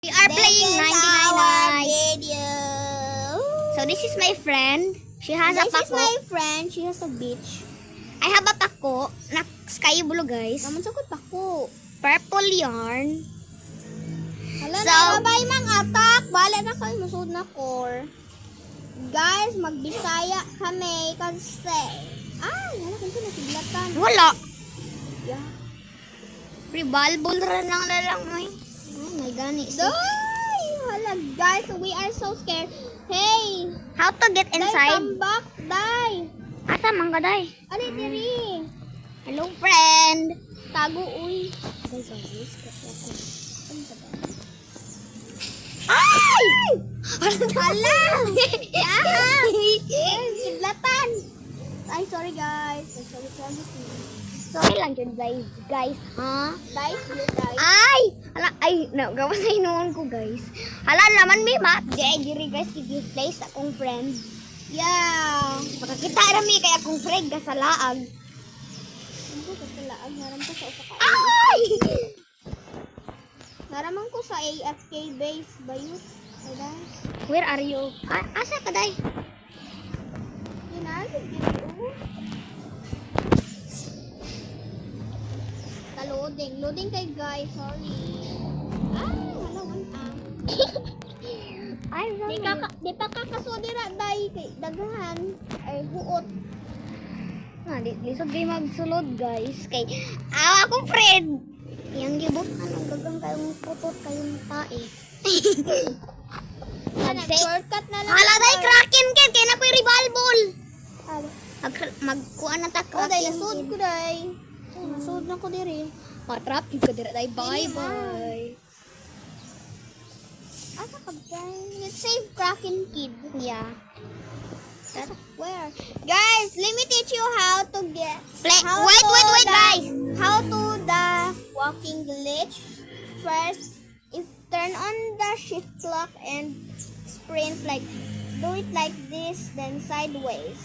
We are playing This is 99 our Nights. video. So this is my friend. She has a This is pako. my friend. She has a beach. I have a pako na sky blue, guys. Naman sakot ako. Purple yarn. Hala So- na, babay mang atak. Bala na kayo, masud na core. Guys, magbisaya kami kasi... Ay, hala kasi nasiglatan. Wala. Yeah. Revolver lang mo eh. Oh my gani. Day! Hala, guys, we are so scared. Hey! How to get Day, inside? come back, Day! Asa man ka, day? Ali, diri. Hello, friend. Tago, uy. Ay! Hala! Yeah! Siglatan! Ay, sorry guys. Sorry. Sorry lang yun, guys. Ha? Guys, you guys. Ay! Hala, ay, gawa sa inuon ko, guys. Hala naman, may ma. Diri, guys, kikisplay sa akong friend. Yeah! Makakita rami kay akong friend ka sa laag. Ano ko sa laag? Naram ko sa usa ka Ay! Naraman ko sa AFK base. Bayot. Wala. Where are you? Asa ka, day? Ginagod dito. Loading. Loading kay guys. Sorry. Ay, wala. Ay, Di pa kakasudira, day. Kay dagahan. Ay, huot. Lisod kayo magsulod, guys. Kay, akong friend. Yang gibot, gagang kayong putot kayong tae. Shortcut na lang. Hala, day, kraken kid. Kaya na ko yung revolver. Hala. Magkuha na ta, Oh, day, kraken nasud kid. ko, day. Nasud na ko diri. Patrap, yung kadira, day. Bye-bye. Asa ka, day? Let's save Kraken Kid. Yeah. Where? Guys, let me teach you how to get... Wait, guys. How to the walking glitch. First, if turn on the shift clock and sprint like... Do it like this, then sideways.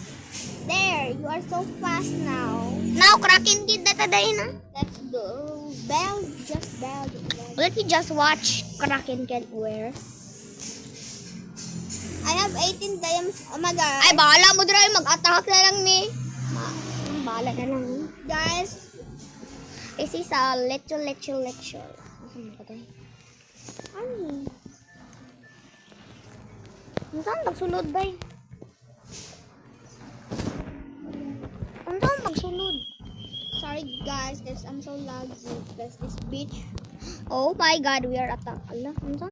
There, you are so fast now. Now, kraken kid na taday na. Let's go. Bell, just bell. Let me just watch kraken kid where. I have 18 diamonds. Oh my god. Ay, bahala mo dra. Mag-attack na lang ni. Bahala na lang. Guys, This is a lecture. Asan ba tayo? ano? Saan magsulod ba? Saan magsulod? Sorry guys, I'm so laggy because this beach. Oh my god, we are attack. Allah,